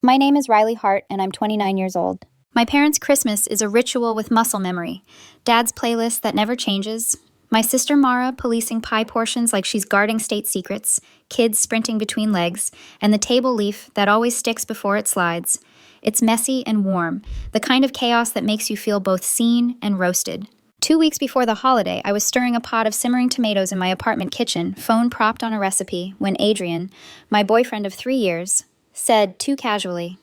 My name is Riley Hart, and I'm 29 years old. My parents' Christmas is a ritual with muscle memory. Dad's playlist that never changes. My sister Mara policing pie portions like she's guarding state secrets, kids sprinting between legs, and the table leaf that always sticks before it slides. It's messy and warm, the kind of chaos that makes you feel both seen and roasted. 2 weeks before the holiday, I was stirring a pot of simmering tomatoes in my apartment kitchen, phone propped on a recipe, when Adrian, my boyfriend of 3 years, said too casually,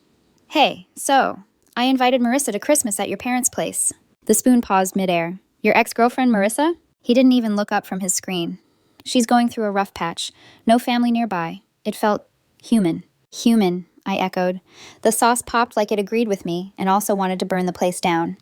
"Hey, so, I invited Marissa to Christmas at your parents' place." The spoon paused midair. "Your ex-girlfriend, Marissa?" He didn't even look up from his screen. "She's going through a rough patch. No family nearby." It felt human. Human, I echoed. The sauce popped like it agreed with me and also wanted to burn the place down.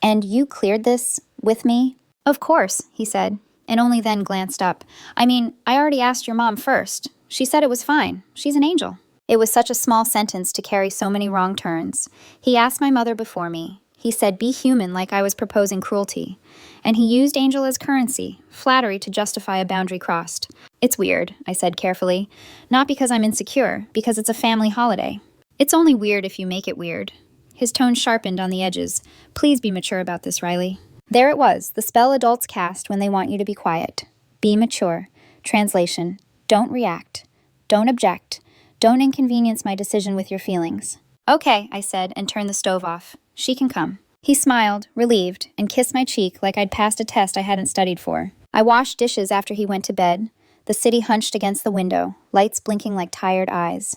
"And you cleared this with me?" "Of course," he said, and only then glanced up. "I mean, I already asked your mom first. She said it was fine. She's an angel." It was such a small sentence to carry so many wrong turns. He asked my mother before me. He said be human like I was proposing cruelty. And he used angel as currency, flattery to justify a boundary crossed. "It's weird," I said carefully. "Not because I'm insecure, because it's a family holiday." "It's only weird if you make it weird." His tone sharpened on the edges. "Please be mature about this, Riley." There it was, the spell adults cast when they want you to be quiet. Be mature. Translation: don't react. Don't object. Don't inconvenience my decision with your feelings. "Okay," I said, and turned the stove off. "She can come." He smiled, relieved, and kissed my cheek like I'd passed a test I hadn't studied for. I washed dishes after he went to bed. The city hunched against the window, lights blinking like tired eyes.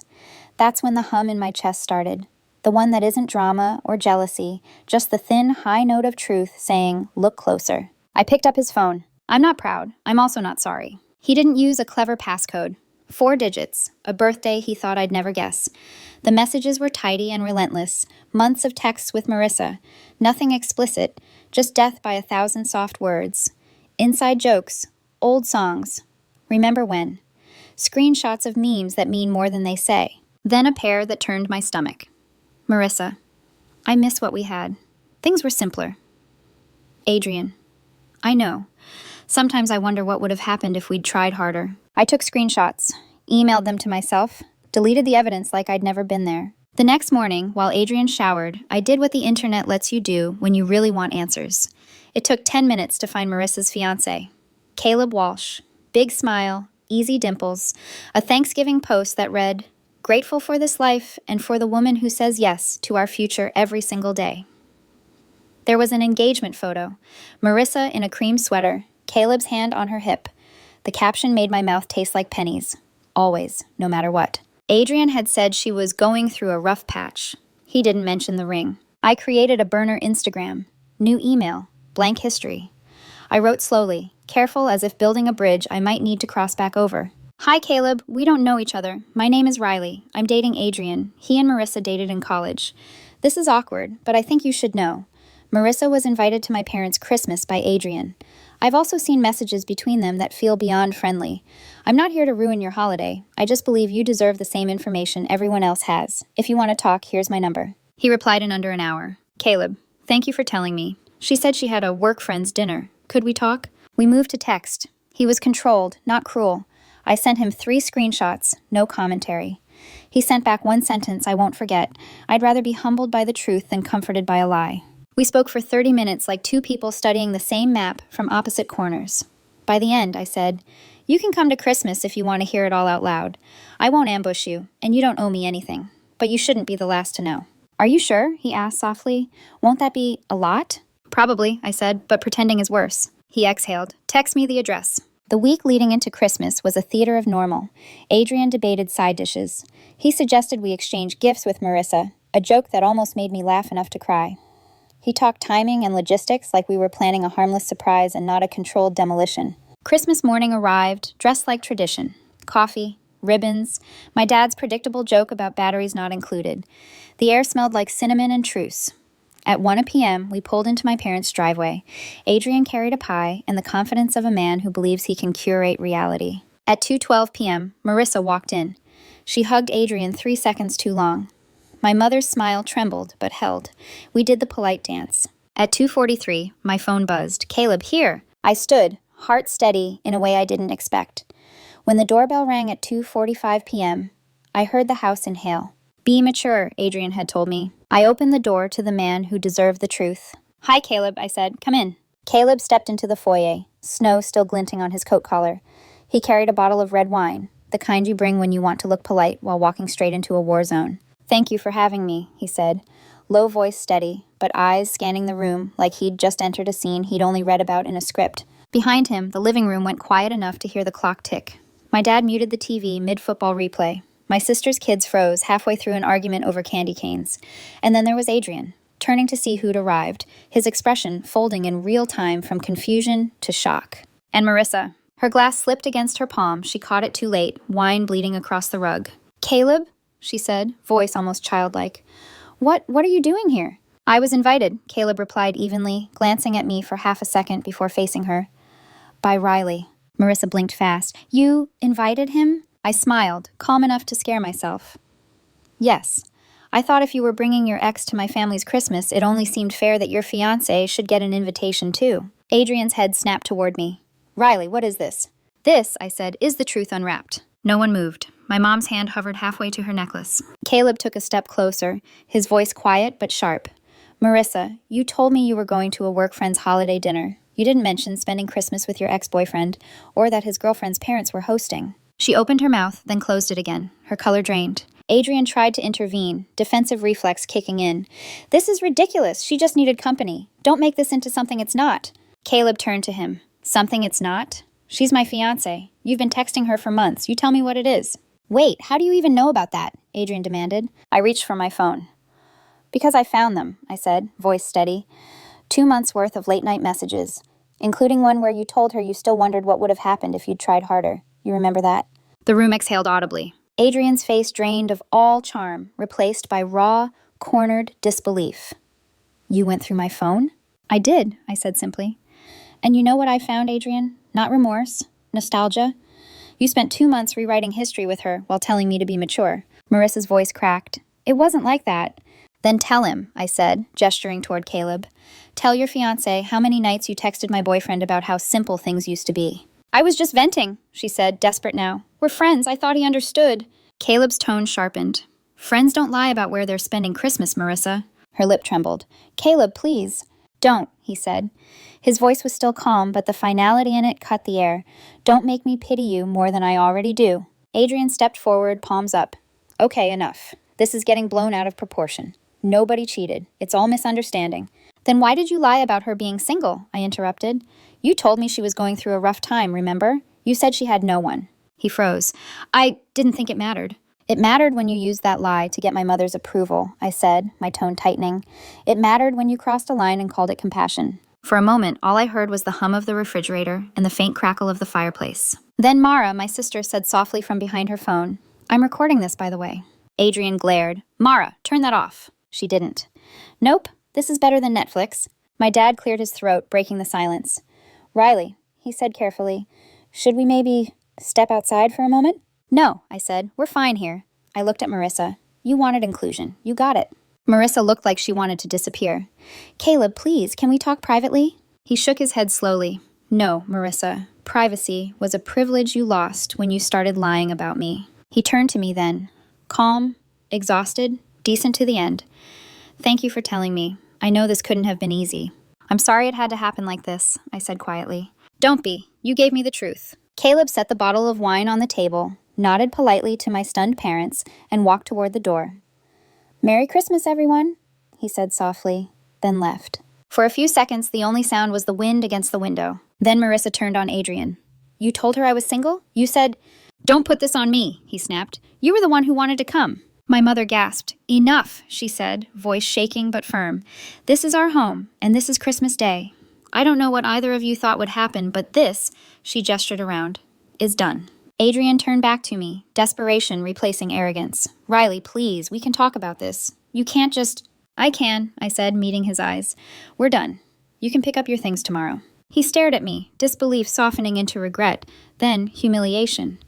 That's when the hum in my chest started. The one that isn't drama or jealousy, just the thin, high note of truth saying, "Look closer." I picked up his phone. I'm not proud. I'm also not sorry. He didn't use a clever passcode. 4 digits, a birthday he thought I'd never guess. The messages were tidy and relentless, months of texts with Marissa, nothing explicit, just death by 1,000 soft words. Inside jokes, old songs, remember when. Screenshots of memes that mean more than they say. Then a pair that turned my stomach. Marissa, I miss what we had. Things were simpler. Adrian, I know. Sometimes I wonder what would have happened if we'd tried harder. I took screenshots, emailed them to myself, deleted the evidence like I'd never been there. The next morning, while Adrian showered, I did what the internet lets you do when you really want answers. It took 10 minutes to find Marissa's fiancé, Caleb Walsh. Big smile, easy dimples, a Thanksgiving post that read, "Grateful for this life and for the woman who says yes to our future every single day." There was an engagement photo, Marissa in a cream sweater, Caleb's hand on her hip. The caption made my mouth taste like pennies. Always, no matter what. Adrian had said she was going through a rough patch. He didn't mention the ring. I created a burner Instagram. New email. Blank history. I wrote slowly, careful as if building a bridge I might need to cross back over. "Hi, Caleb. We don't know each other. My name is Riley. I'm dating Adrian. He and Marissa dated in college. This is awkward, but I think you should know. Marissa was invited to my parents' Christmas by Adrian. I've also seen messages between them that feel beyond friendly. I'm not here to ruin your holiday. I just believe you deserve the same information everyone else has. If you want to talk, here's my number." He replied in under an hour. "Caleb, thank you for telling me. She said she had a work friend's dinner. Could we talk?" We moved to text. He was controlled, not cruel. I sent him 3 screenshots, no commentary. He sent back one sentence I won't forget. "I'd rather be humbled by the truth than comforted by a lie." We spoke for 30 minutes like 2 people studying the same map from opposite corners. By the end, I said, "You can come to Christmas if you want to hear it all out loud. I won't ambush you, and you don't owe me anything. But you shouldn't be the last to know." "Are you sure?" he asked softly. "Won't that be a lot?" "Probably," I said, "but pretending is worse." He exhaled. "Text me the address." The week leading into Christmas was a theater of normal. Adrian debated side dishes. He suggested we exchange gifts with Marissa, a joke that almost made me laugh enough to cry. He talked timing and logistics like we were planning a harmless surprise and not a controlled demolition. Christmas morning arrived, dressed like tradition. Coffee, ribbons, my dad's predictable joke about batteries not included. The air smelled like cinnamon and truce. At 1 p.m., we pulled into my parents' driveway. Adrian carried a pie and the confidence of a man who believes he can curate reality. At 2:12 p.m., Marissa walked in. She hugged Adrian 3 seconds too long. My mother's smile trembled, but held. We did the polite dance. At 2:43, my phone buzzed. "Caleb, here!" I stood, heart steady, in a way I didn't expect. When the doorbell rang at 2:45 p.m., I heard the house inhale. Be mature, Adrian had told me. I opened the door to the man who deserved the truth. Hi, Caleb, I said. Come in. Caleb stepped into the foyer, snow still glinting on his coat collar. He carried a bottle of red wine, the kind you bring when you want to look polite while walking straight into a war zone. Thank you for having me, he said. Low voice steady, but eyes scanning the room like he'd just entered a scene he'd only read about in a script. Behind him, the living room went quiet enough to hear the clock tick. My dad muted the TV mid-football replay. My sister's kids froze halfway through an argument over candy canes. And then there was Adrian, turning to see who'd arrived, his expression folding in real time from confusion to shock. And Marissa. Her glass slipped against her palm. She caught it too late, wine bleeding across the rug. Caleb, she said, voice almost childlike. What are you doing here? I was invited, Caleb replied evenly, glancing at me for half a second before facing her. By Riley. Marissa blinked fast. You invited him? I smiled, calm enough to scare myself. Yes. I thought if you were bringing your ex to my family's Christmas, it only seemed fair that your fiancé should get an invitation too. Adrian's head snapped toward me. Riley, what is this? This, I said, is the truth unwrapped. No one moved. My mom's hand hovered halfway to her necklace. Caleb took a step closer, his voice quiet but sharp. Marissa, you told me you were going to a work friend's holiday dinner. You didn't mention spending Christmas with your ex-boyfriend, or that his girlfriend's parents were hosting. She opened her mouth, then closed it again. Her color drained. Adrian tried to intervene, defensive reflex kicking in. This is ridiculous. She just needed company. Don't make this into something it's not. Caleb turned to him. Something it's not? She's my fiancé. You've been texting her for months. You tell me what it is. Wait, how do you even know about that? Adrian demanded. I reached for my phone. Because I found them, I said, voice steady. 2 months' worth of late-night messages, including one where you told her you still wondered what would have happened if you'd tried harder. You remember that? The room exhaled audibly. Adrian's face drained of all charm, replaced by raw, cornered disbelief. You went through my phone? I did, I said simply. And you know what I found, Adrian? Not remorse, nostalgia. You spent 2 months rewriting history with her while telling me to be mature. Marissa's voice cracked. It wasn't like that. Then tell him, I said, gesturing toward Caleb. Tell your fiancé how many nights you texted my boyfriend about how simple things used to be. I was just venting, she said, desperate now. We're friends. I thought he understood. Caleb's tone sharpened. Friends don't lie about where they're spending Christmas, Marissa. Her lip trembled. Caleb, please. Don't, he said. His voice was still calm, but the finality in it cut the air. Don't make me pity you more than I already do. Adrian stepped forward, palms up. Okay, enough. This is getting blown out of proportion. Nobody cheated. It's all misunderstanding. Then why did you lie about her being single? I interrupted. You told me she was going through a rough time, remember? You said she had no one. He froze. I didn't think it mattered. It mattered when you used that lie to get my mother's approval, I said, my tone tightening. It mattered when you crossed a line and called it compassion. For a moment, all I heard was the hum of the refrigerator and the faint crackle of the fireplace. Then Mara, my sister, said softly from behind her phone, I'm recording this, by the way. Adrian glared. Mara, turn that off. She didn't. Nope, this is better than Netflix. My dad cleared his throat, breaking the silence. Riley, he said carefully, should we maybe step outside for a moment? No, I said. We're fine here. I looked at Marissa. You wanted inclusion. You got it. Marissa looked like she wanted to disappear. Caleb, please, can we talk privately? He shook his head slowly. No, Marissa. Privacy was a privilege you lost when you started lying about me. He turned to me then. Calm, exhausted, decent to the end. Thank you for telling me. I know this couldn't have been easy. I'm sorry it had to happen like this, I said quietly. Don't be. You gave me the truth. Caleb set the bottle of wine on the table, nodded politely to my stunned parents, and walked toward the door. Merry Christmas, everyone, he said softly, then left. For a few seconds, the only sound was the wind against the window. Then Marissa turned on Adrian. You told her I was single? You said, Don't put this on me, he snapped. You were the one who wanted to come. My mother gasped. Enough, she said, voice shaking but firm. This is our home, and this is Christmas Day. I don't know what either of you thought would happen, but this, she gestured around, is done. Adrian turned back to me, desperation replacing arrogance. Riley, please, we can talk about this. You can't just... I can, I said, meeting his eyes. We're done. You can pick up your things tomorrow. He stared at me, disbelief softening into regret, then humiliation.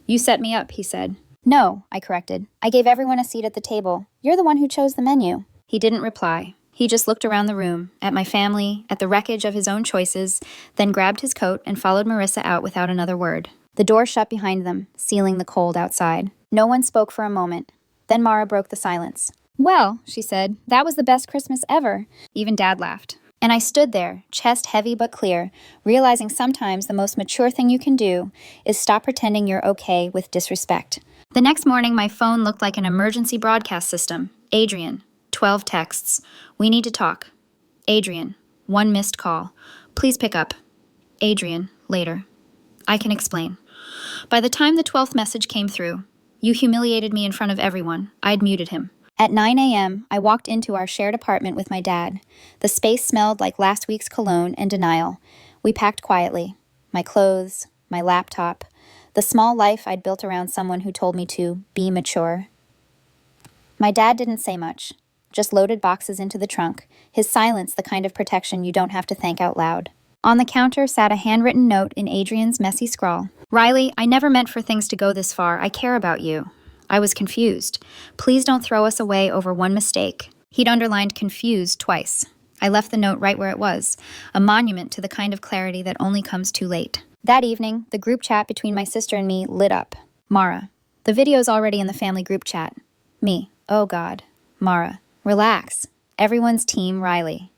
You set me up, he said. No, I corrected. I gave everyone a seat at the table. You're the one who chose the menu. He didn't reply. He just looked around the room, at my family, at the wreckage of his own choices, then grabbed his coat and followed Marissa out without another word. The door shut behind them, sealing the cold outside. No one spoke for a moment. Then Mara broke the silence. Well, she said, that was the best Christmas ever. Even Dad laughed. And I stood there, chest heavy but clear, realizing sometimes the most mature thing you can do is stop pretending you're okay with disrespect. The next morning, my phone looked like an emergency broadcast system. Adrian, 12 texts. We need to talk. Adrian, 1 missed call. Please pick up. Adrian, later. I can explain. By the time the 12th message came through, you humiliated me in front of everyone. I'd muted him. At 9 a.m., I walked into our shared apartment with my dad. The space smelled like last week's cologne and denial. We packed quietly. My clothes, my laptop, the small life I'd built around someone who told me to be mature. My dad didn't say much, just loaded boxes into the trunk, his silence the kind of protection you don't have to thank out loud. On the counter sat a handwritten note in Adrian's messy scrawl. Riley, I never meant for things to go this far. I care about you. I was confused. Please don't throw us away over one mistake. He'd underlined confused twice. I left the note right where it was, a monument to the kind of clarity that only comes too late. That evening, the group chat between my sister and me lit up. Mara. The video's already in the family group chat. Me. Oh God. Mara. Relax. Everyone's team Riley.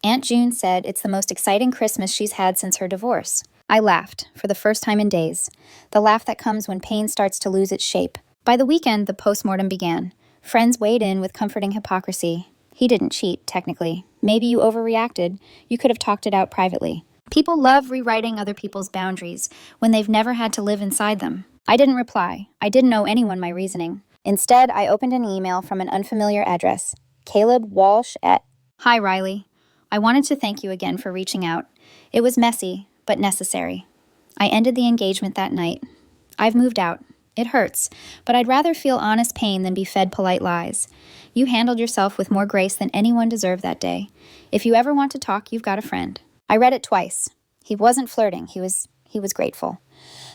Aunt June said it's the most exciting Christmas she's had since her divorce. I laughed, for the first time in days. The laugh that comes when pain starts to lose its shape. By the weekend, the postmortem began. Friends weighed in with comforting hypocrisy. He didn't cheat, technically. Maybe you overreacted. You could have talked it out privately. People love rewriting other people's boundaries when they've never had to live inside them. I didn't reply. I didn't owe anyone my reasoning. Instead, I opened an email from an unfamiliar address. Caleb Walsh at... Hi, Riley. I wanted to thank you again for reaching out. It was messy, but necessary. I ended the engagement that night. I've moved out. It hurts, but I'd rather feel honest pain than be fed polite lies. You handled yourself with more grace than anyone deserved that day. If you ever want to talk, you've got a friend. I read it twice. He wasn't flirting. He was grateful.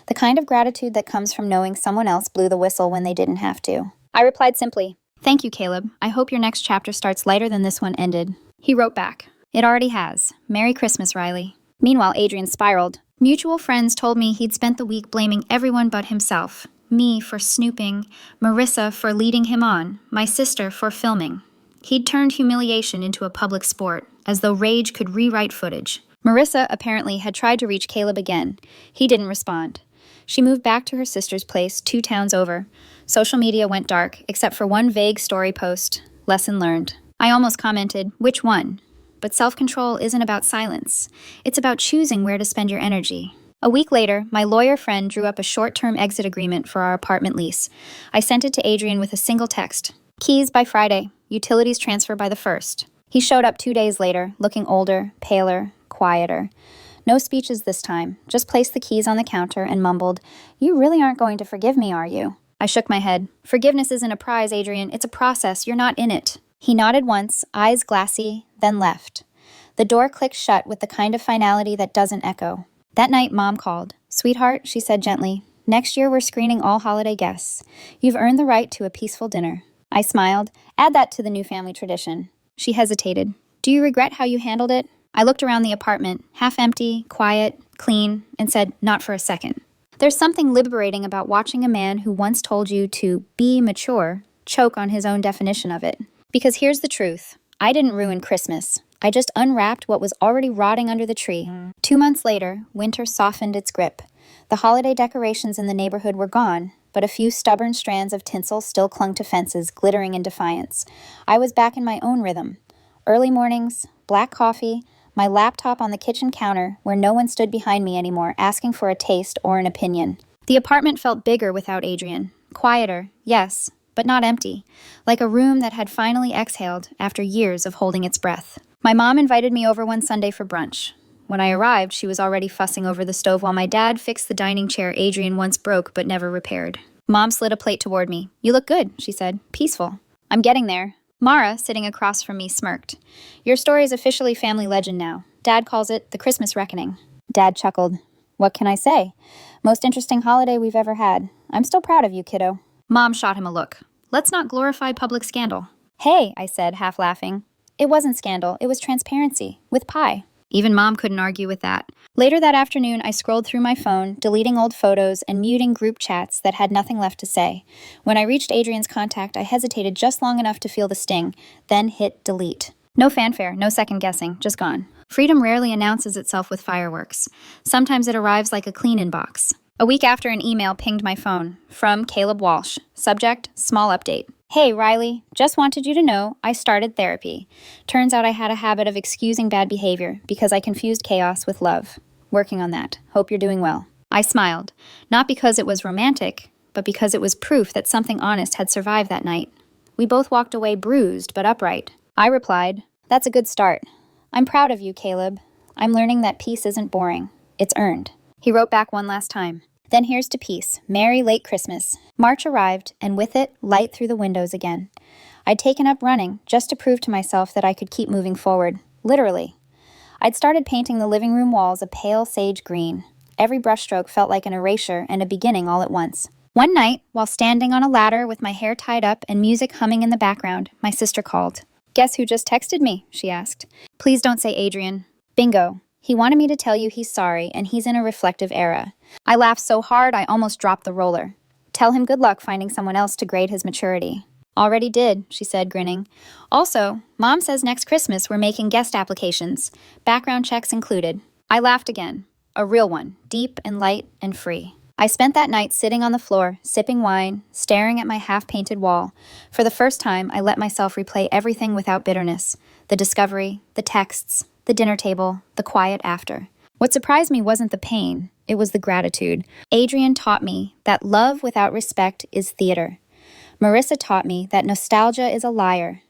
The kind of gratitude that comes from knowing someone else blew the whistle when they didn't have to. I replied simply, "Thank you, Caleb. I hope your next chapter starts lighter than this one ended." He wrote back, "It already has. Merry Christmas, Riley." Meanwhile, Adrian spiraled. Mutual friends told me he'd spent the week blaming everyone but himself. Me for snooping, Marissa for leading him on, my sister for filming. He'd turned humiliation into a public sport, as though rage could rewrite footage. Marissa apparently had tried to reach Caleb again. He didn't respond. She moved back to her sister's place 2 towns over. Social media went dark, except for one vague story post. Lesson learned. I almost commented, which one? But self-control isn't about silence. It's about choosing where to spend your energy. A week later, my lawyer friend drew up a short-term exit agreement for our apartment lease. I sent it to Adrian with a single text. Keys by Friday. Utilities transfer by the 1st. He showed up 2 days later, looking older, paler, quieter. No speeches this time. Just placed the keys on the counter and mumbled, "You really aren't going to forgive me, are you?" I shook my head. "Forgiveness isn't a prize, Adrian. It's a process. You're not in it." He nodded once, eyes glassy, then left. The door clicked shut with the kind of finality that doesn't echo. That night, Mom called. "Sweetheart," she said gently, "next year we're screening all holiday guests. You've earned the right to a peaceful dinner." I smiled. "Add that to the new family tradition." She hesitated. "Do you regret how you handled it?" I looked around the apartment, half empty, quiet, clean, and said, "Not for a second." There's something liberating about watching a man who once told you to be mature choke on his own definition of it. Because here's the truth. I didn't ruin Christmas. I just unwrapped what was already rotting under the tree. 2 months later, winter softened its grip. The holiday decorations in the neighborhood were gone, but a few stubborn strands of tinsel still clung to fences, glittering in defiance. I was back in my own rhythm. Early mornings, black coffee, my laptop on the kitchen counter where no one stood behind me anymore asking for a taste or an opinion. The apartment felt bigger without Adrian. Quieter, yes, but not empty, like a room that had finally exhaled after years of holding its breath. My mom invited me over one Sunday for brunch. When I arrived, she was already fussing over the stove while my dad fixed the dining chair Adrian once broke but never repaired. Mom slid a plate toward me. "You look good," she said. "Peaceful." "I'm getting there." Mara, sitting across from me, smirked. "Your story is officially family legend now. Dad calls it the Christmas reckoning." Dad chuckled. "What can I say? Most interesting holiday we've ever had. I'm still proud of you, kiddo." Mom shot him a look. "Let's not glorify public scandal." "Hey," I said, half laughing. "It wasn't scandal. It was transparency. With pie." Even Mom couldn't argue with that. Later that afternoon, I scrolled through my phone, deleting old photos and muting group chats that had nothing left to say. When I reached Adrian's contact, I hesitated just long enough to feel the sting, then hit delete. No fanfare, no second guessing, just gone. Freedom rarely announces itself with fireworks. Sometimes it arrives like a clean inbox. A week after, an email pinged my phone. From Caleb Walsh. Subject, small update. Hey, Riley, just wanted you to know I started therapy. Turns out I had a habit of excusing bad behavior because I confused chaos with love. Working on that. Hope you're doing well. I smiled, not because it was romantic, but because it was proof that something honest had survived that night. We both walked away bruised but upright. I replied, that's a good start. I'm proud of you, Caleb. I'm learning that peace isn't boring. It's earned. He wrote back one last time. Then here's to peace. Merry late Christmas. March arrived, and with it, light through the windows again. I'd taken up running, just to prove to myself that I could keep moving forward. Literally. I'd started painting the living room walls a pale sage green. Every brushstroke felt like an erasure and a beginning all at once. One night, while standing on a ladder with my hair tied up and music humming in the background, my sister called. Guess who just texted me? She asked. Please don't say Adrian. Bingo. He wanted me to tell you he's sorry and he's in a reflective era. I laughed so hard I almost dropped the roller. Tell him good luck finding someone else to grade his maturity. Already did, she said, grinning. Also, Mom says next Christmas we're making guest applications, background checks included. I laughed again. A real one, deep and light and free. I spent that night sitting on the floor, sipping wine, staring at my half-painted wall. For the first time, I let myself replay everything without bitterness. The discovery, the texts, the dinner table, the quiet after. What surprised me wasn't the pain, it was the gratitude. Adrian taught me that love without respect is theater. Marissa taught me that nostalgia is a liar.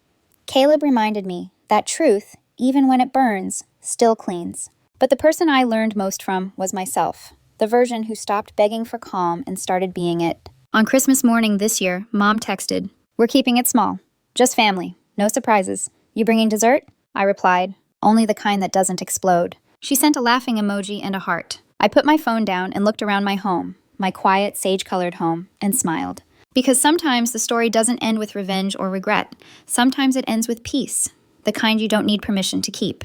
Caleb reminded me that truth, even when it burns, still cleans. But the person I learned most from was myself, the version who stopped begging for calm and started being it. On Christmas morning this year, Mom texted, "We're keeping it small. Just family. No surprises. You bringing dessert?" I replied, "Only the kind that doesn't explode." She sent a laughing emoji and a heart. I put my phone down and looked around my home, my quiet, sage-colored home, and smiled. Because sometimes the story doesn't end with revenge or regret. Sometimes it ends with peace, the kind you don't need permission to keep.